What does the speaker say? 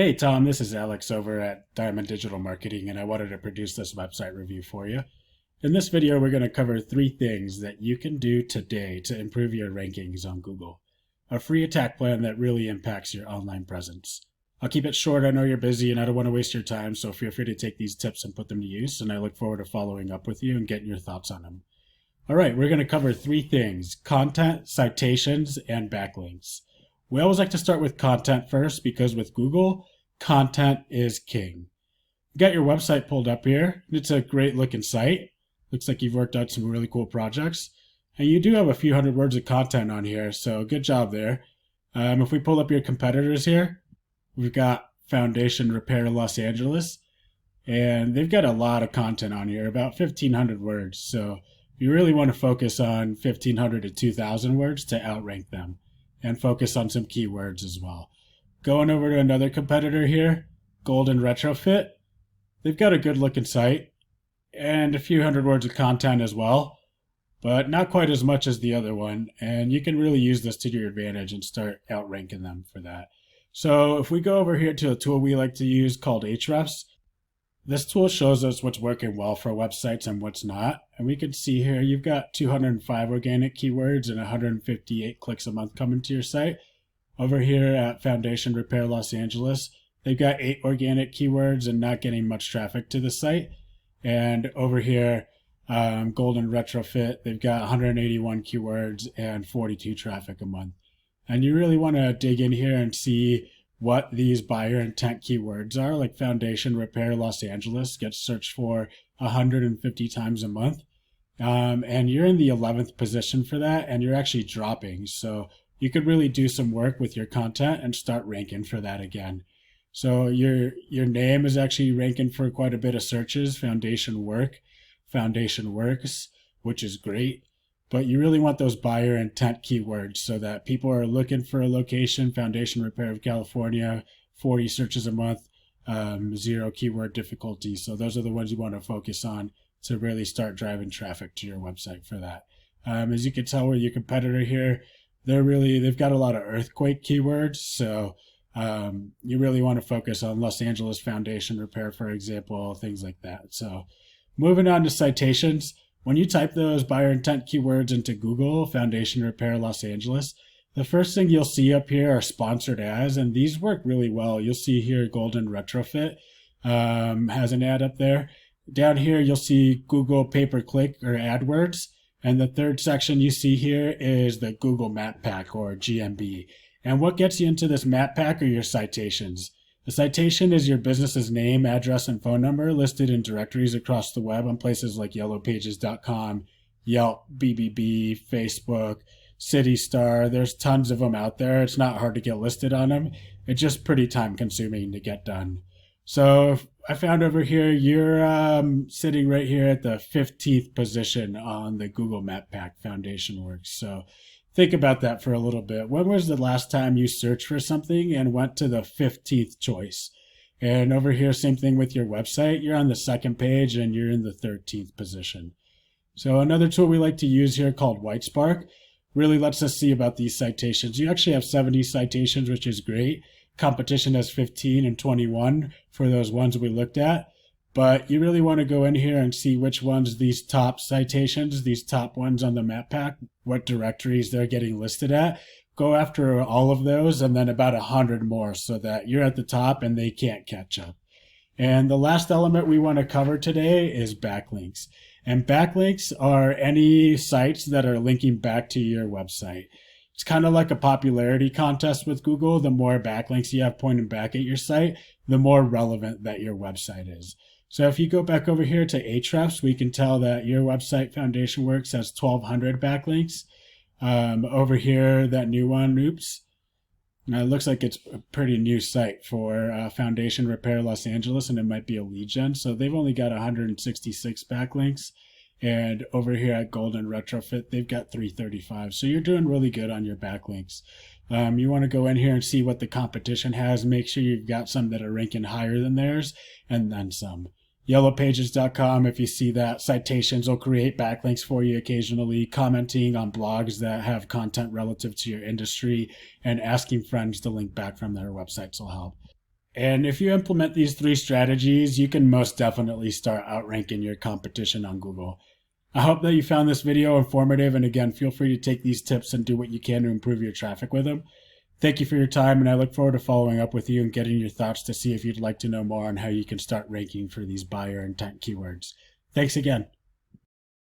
Hey Tom, this is Alex over at Diamond Digital Marketing, and I wanted to produce this website review for you. In this video, we're going to cover three things that you can do today to improve your rankings on Google. A free attack plan that really impacts your online presence. I'll keep it short. I know you're busy and I don't want to waste your time, so feel free to take these tips and put them to use, and I look forward to following up with you and getting your thoughts on them. All right, we're going to cover three things: content, citations, and backlinks. We always like to start with content first because with Google, content is king. You got your website pulled up here. It's a great looking site. Looks like you've worked out some really cool projects. And you do have a few hundred words of content on here, so good job there. If we pull up your competitors here, we've got Foundation Repair Los Angeles, and they've got a lot of content on here, about 1,500 words. So you really want to focus on 1,500 to 2,000 words to outrank them, and focus on some keywords as well. Going over to another competitor here, Golden Retrofit. They've got a good looking site and a few hundred words of content as well, but not quite as much as the other one. And you can really use this to your advantage and start outranking them for that. So if we go over here to a tool we like to use called Ahrefs, this tool shows us what's working well for websites and what's not. And we can see here you've got 205 organic keywords and 158 clicks a month coming to your site. Over here at Foundation Repair Los Angeles, they've got 8 organic keywords and not getting much traffic to the site. And over here, Golden Retrofit, they've got 181 keywords and 42 traffic a month. And you really want to dig in here and see what these buyer intent keywords are. Like Foundation Repair Los Angeles gets searched for 150 times a month. And you're in the 11th position for that, and you're actually dropping. So you could really do some work with your content and start ranking for that again. So your name is actually ranking for quite a bit of searches, Foundation Works, which is great. But you really want those buyer intent keywords so that people are looking for a location, Foundation Repair of California, 40 searches a month, 0 keyword difficulty. So those are the ones you want to focus on to really start driving traffic to your website for that. As you can tell with your competitor here, they've got a lot of earthquake keywords. So you really want to focus on Los Angeles Foundation Repair, for example, things like that. So moving on to citations. When you type those buyer intent keywords into Google, Foundation Repair Los Angeles, the first thing you'll see up here are sponsored ads, and these work really well. You'll see here Golden Retrofit has an ad up there. Down here, you'll see Google pay-per-click or AdWords. And the third section you see here is the Google Map Pack, or GMB. And what gets you into this map pack are your citations. The citation is your business's name, address, and phone number listed in directories across the web on places like yellowpages.com, Yelp, BBB, Facebook, CityStar. There's tons of them out there. It's not hard to get listed on them. It's just pretty time consuming to get done. So I found over here, you're sitting right here at the 15th position on the Google Map Pack Foundation Works. So think about that for a little bit. When was the last time you searched for something and went to the 15th choice? And over here, same thing with your website. You're on the second page and you're in the 13th position. So another tool we like to use here called Whitespark really lets us see about these citations. You actually have 70 citations, which is great. Competition has 15 and 21 for those ones we looked at. But you really want to go in here and see which ones these top citations, these top ones on the map pack, what directories they're getting listed at. Go after all of those and then about 100 more so that you're at the top and they can't catch up. And the last element we want to cover today is backlinks. And backlinks are any sites that are linking back to your website. It's kind of like a popularity contest with Google. The more backlinks you have pointing back at your site, the more relevant that your website is. So if you go back over here to Ahrefs, we can tell that your website, Foundation Works, has 1,200 backlinks. Over here, that new one, oops. Now it looks like it's a pretty new site for Foundation Repair Los Angeles, and it might be a lead gen. So they've only got 166 backlinks. And over here at Golden Retrofit, they've got 335. So you're doing really good on your backlinks. You want to go in here and see what the competition has. Make sure you've got some that are ranking higher than theirs, and then some. Yellowpages.com, if you see that, Citations will create backlinks for you occasionally, commenting on blogs that have content relative to your industry, and asking friends to link back from their websites will help. And if you implement these three strategies, you can most definitely start outranking your competition on Google. I hope that you found this video informative, and again, feel free to take these tips and do what you can to improve your traffic with them. Thank you for your time, and I look forward to following up with you and getting your thoughts to see if you'd like to know more on how you can start ranking for these buyer intent keywords. Thanks again.